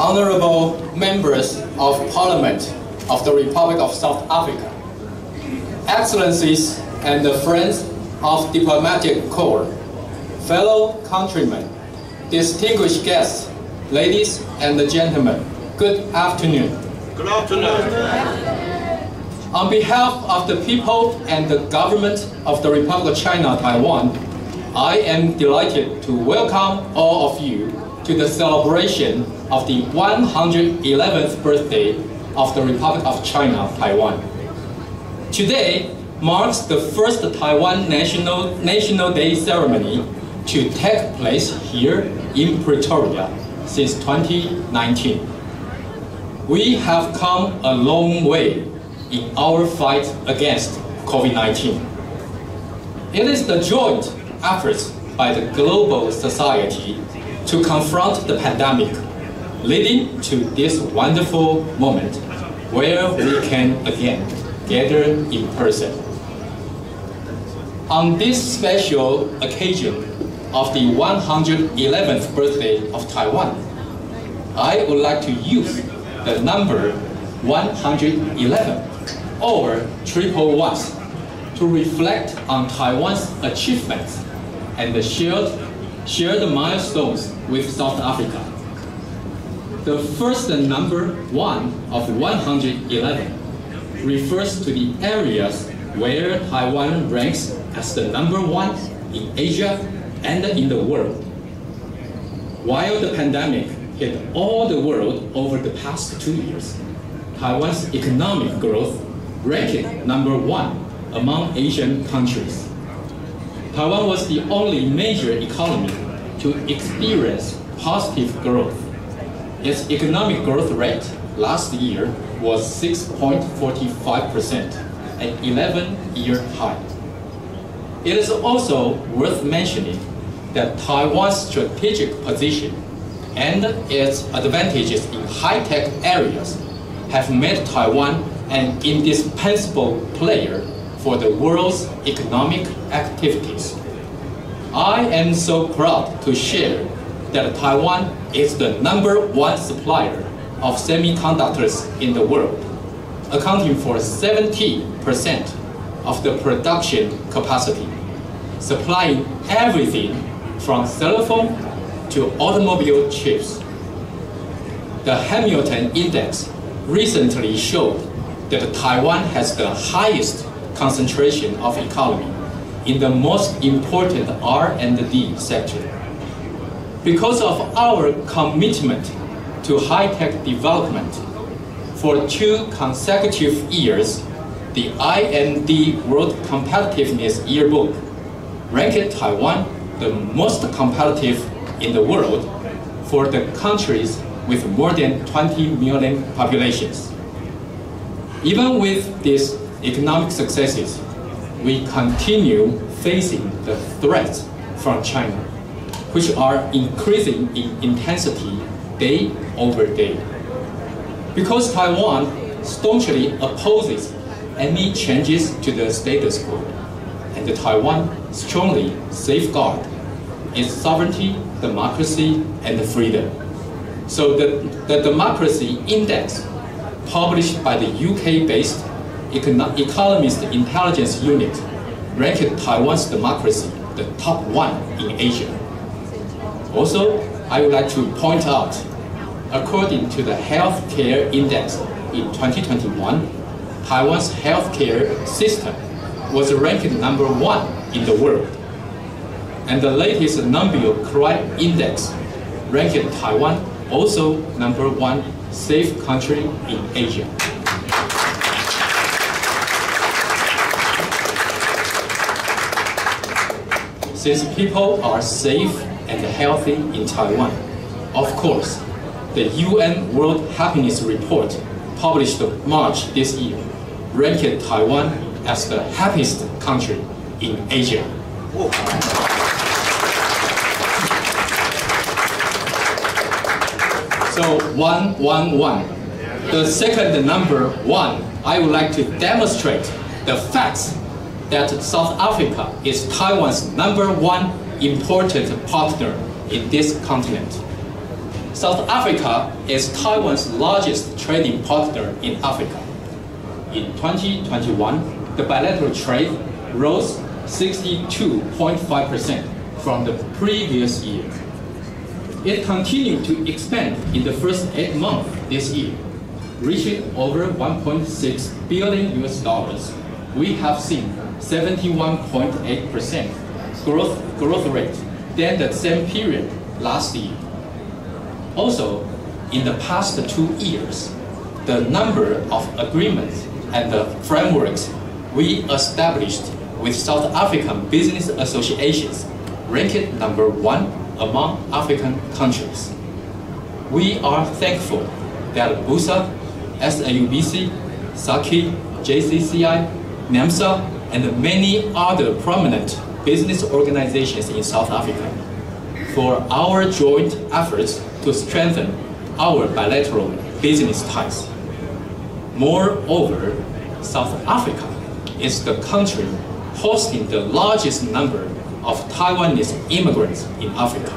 honorable members of Parliament of the Republic of South Africa, Excellencies and friends of diplomatic corps, fellow countrymen, distinguished guests, ladies and gentlemen, good afternoon. Good afternoon. On behalf of the people and the government of the Republic of China, Taiwan, I am delighted to welcome all of you to the celebration of the 111th birthday of the Republic of China, Taiwan. Today marks the first Taiwan National Day ceremony to take place here in Pretoria since 2019. We have come a long way in our fight against COVID-19. It is the joint efforts by the global society to confront the pandemic, leading to this wonderful moment where we can again gather in person. On this special occasion of the 111th birthday of Taiwan, I would like to use the number 111 or triple ones to reflect on Taiwan's achievements and the shared milestones with South Africa. The first number 1 of 111 refers to the areas where Taiwan ranks as the number 1 in Asia and in the world. While the pandemic hit all the world over the past 2 years, Taiwan's economic growth ranked number 1 among Asian countries. Taiwan was the only major economy to experience positive growth. Its economic growth rate last year was 6.45%, an 11-year high. It is also worth mentioning that Taiwan's strategic position and its advantages in high-tech areas have made Taiwan an indispensable player for the world's economic activities. I am so proud to share that Taiwan is the number 1 supplier of semiconductors in the world, accounting for 70% of the production capacity, supplying everything from cell phone to automobile chips. The Hamilton Index recently showed that Taiwan has the highest concentration of economy in the most important R&D sector. Because of our commitment to high-tech development, for 2 consecutive years, the I&D World Competitiveness Yearbook ranked Taiwan the most competitive in the world for the countries with more than 20 million populations. Even with these economic successes, we continue facing the threats from China, which are increasing in intensity day over day. Because Taiwan staunchly opposes any changes to the status quo, and Taiwan strongly safeguards its sovereignty, democracy, and freedom. So the Democracy Index, published by the UK-based Economist Intelligence Unit, ranked Taiwan's democracy the top 1 in Asia. Also, I would like to point out, according to the Healthcare Index in 2021, Taiwan's healthcare system was ranked number 1 in the world. And the latest Nobel Crime Index ranked Taiwan also number 1 safe country in Asia. Since people are safe and healthy in Taiwan, of course, the UN World Happiness Report, published in March this year, ranked Taiwan as the happiest country in Asia. So 111. The second number 1, I would like to demonstrate the facts that South Africa is Taiwan's number 1 important partner in this continent. South Africa is Taiwan's largest trading partner in Africa. In 2021, the bilateral trade rose 62.5% from the previous year. It continued to expand in the first 8 months this year, reaching over $1.6 billion US. We have seen 71.8% growth rate than the same period last year. Also, in the past 2 years, the number of agreements and the frameworks we established with South African business associations ranked #1 among African countries. We are thankful that BUSA, SAUBC, SACI, JCCI, NAMSA, and many other prominent business organizations in South Africa for our joint efforts to strengthen our bilateral business ties. Moreover, South Africa is the country hosting the largest number of Taiwanese immigrants in Africa.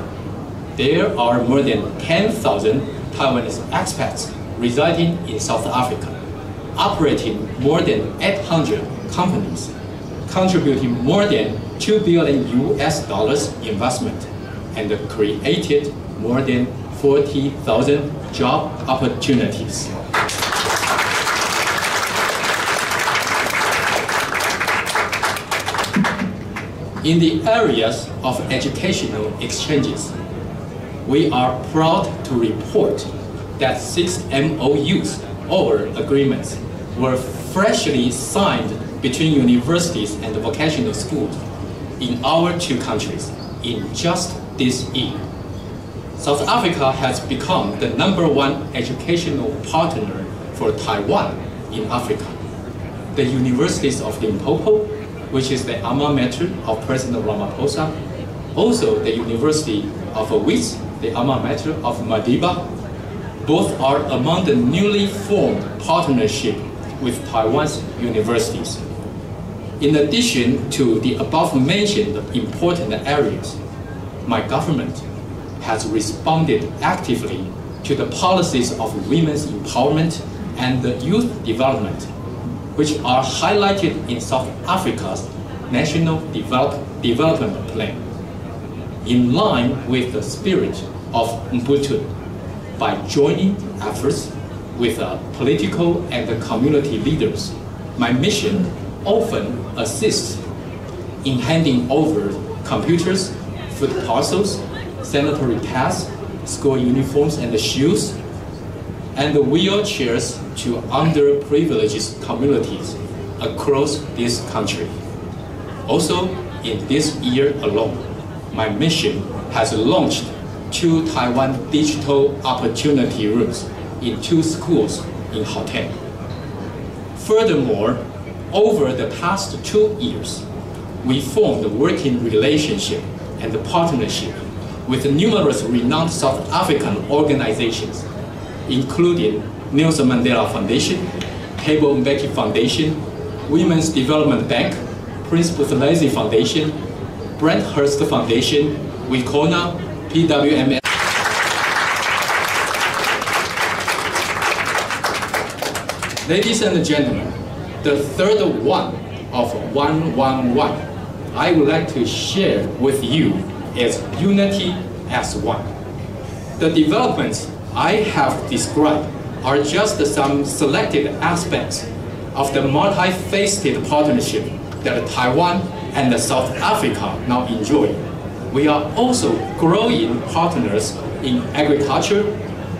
There are more than 10,000 Taiwanese expats residing in South Africa, operating more than 800 companies, contributing more than $2 billion US investment, and created more than 40,000 job opportunities. In the areas of educational exchanges, we are proud to report that 6 MOUs or agreements were freshly signed between universities and vocational schools in our 2 countries in just this year. South Africa has become the #1 educational partner for Taiwan in Africa. The universities of Limpopo, which is the alma mater of President Ramaphosa, also the University of Wits, the alma mater of Madiba, both are among the newly formed partnership with Taiwan's universities. In addition to the above-mentioned important areas, my government has responded actively to the policies of women's empowerment and youth development, which are highlighted in South Africa's National Development Plan. In line with the spirit of Ubuntu, by joining efforts with political and community leaders, my mission often assists in handing over computers, food parcels, sanitary pads, school uniforms and shoes, and wheelchairs to underprivileged communities across this country. Also, in this year alone, my mission has launched 2 Taiwan digital opportunity rooms in 2 schools in Gauteng. Furthermore, over the past 2 years, we formed a working relationship and partnership with numerous renowned South African organizations, including Nelson Mandela Foundation, Thabo Mbeki Foundation, Women's Development Bank, Prince Buthelezi Foundation, Brent Hurst Foundation, Wicona, PWMS. Ladies and gentlemen, the third one of 111 I would like to share with you is unity as one. The developments I have described are just some selected aspects of the multifaceted partnership that Taiwan and South Africa now enjoy. We are also growing partners in agriculture,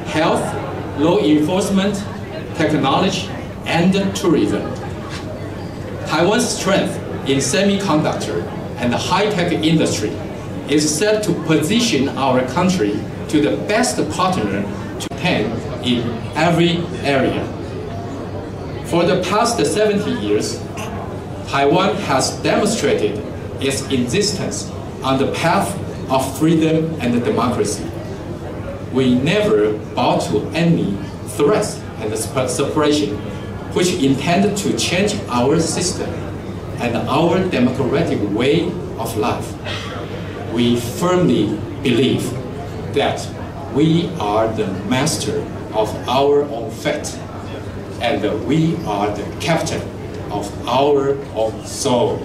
health, law enforcement, technology, and tourism. Taiwan's strength in semiconductor and the high-tech industry is set to position our country to the best partner to Japan in every area. For the past 70 years, Taiwan has demonstrated its existence on the path of freedom and democracy. We never bow to any threats and separation which intend to change our system and our democratic way of life. We firmly believe that we are the master of our own fate, and we are the captain of our own soul.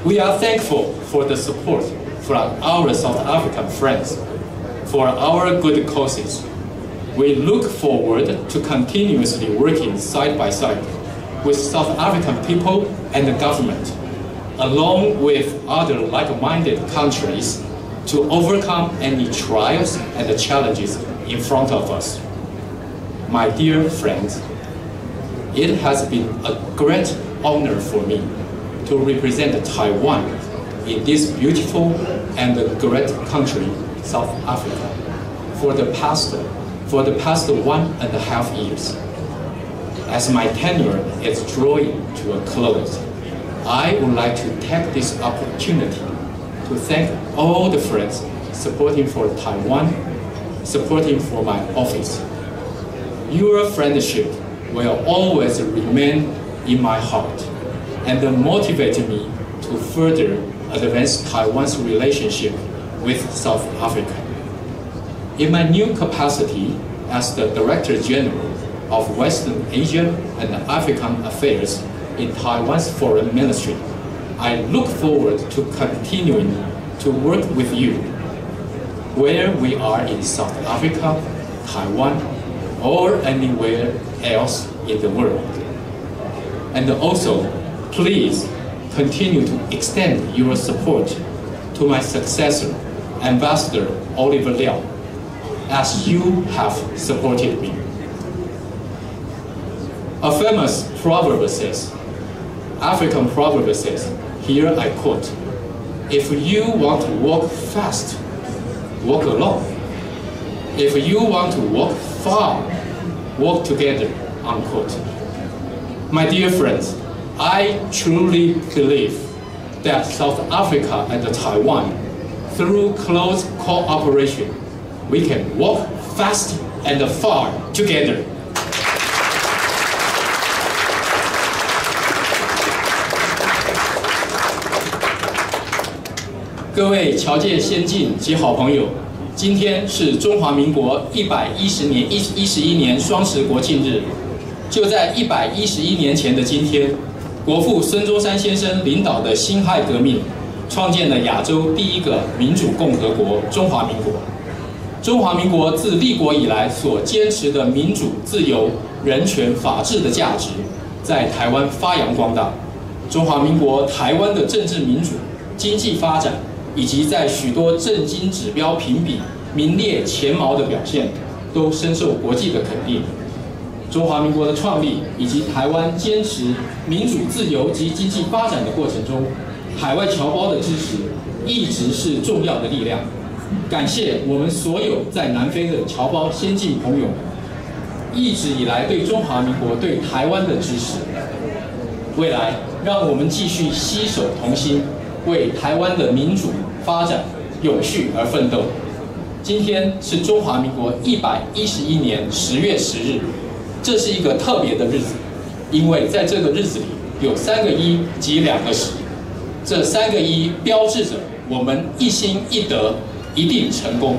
We are thankful for the support from our South African friends for our good causes. We look forward to continuously working side by side with South African people and the government, along with other like-minded countries, to overcome any trials and challenges in front of us. My dear friends, it has been a great honor for me to represent Taiwan in this beautiful and great country, South Africa, for the past 1.5 years. As my tenure is drawing to a close, I would like to take this opportunity to thank all the friends supporting for Taiwan, supporting for my office. Your friendship will always remain in my heart and motivate me to further advance Taiwan's relationship with South Africa. In my new capacity as the Director General of Western Asia and African Affairs in Taiwan's Foreign Ministry, I look forward to continuing to work with you, where we are in South Africa, Taiwan, or anywhere else in the world. And also, please continue to extend your support to my successor, Ambassador Oliver Liao, as you have supported me. A famous proverb says, African proverb says, here I quote, "If you want to walk fast, walk alone. If you want to walk far, walk together," unquote. My dear friends, I truly believe that South Africa and Taiwan, through close cooperation, we can walk fast and far together. 各位侨界先进及好朋友，今天是中华民国111年双十国庆日。就在111年前的今天，国父孙中山先生领导的辛亥革命，创建了亚洲第一个民主共和国——中华民国。中华民国自立国以来所坚持的民主、自由、人权、法治的价值，在台湾发扬光大。中华民国台湾的政治民主、经济发展，以及在许多政经指标评比名列前茅的表现，都深受国际的肯定。中华民国的创立以及台湾坚持民主、自由及经济发展的过程中，海外侨胞的支持一直是重要的力量。感谢我们所有在南非的侨胞先进朋友们，一直以来对中华民国、对台湾的支持。未来，让我们继续携手同心，为台湾的民主发展永续而奋斗。今天是中华民国111年10月10日，这是一个特别的日子，因为在这个日子里有3个1及2个10，这3个1标志着我们一心一德，一定成功。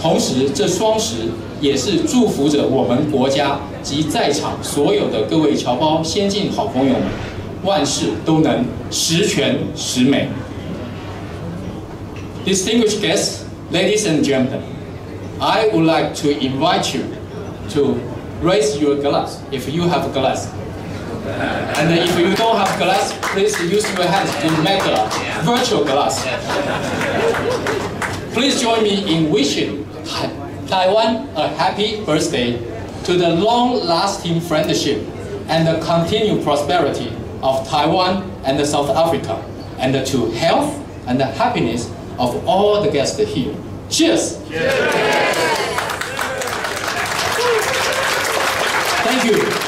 同时，这双10也是祝福着我们国家及在场所有的各位侨胞先进好朋友们，万事都能十全十美。Distinguished guests, ladies and gentlemen, I would like to invite you to raise your glass if you have a glass. And if you don't have glass, please use your hands to make a virtual glass. Please join me in wishing Taiwan a happy birthday, to the long-lasting friendship and the continued prosperity of Taiwan and South Africa, and to health and the happiness of all the guests here. Cheers! Cheers. Thank you.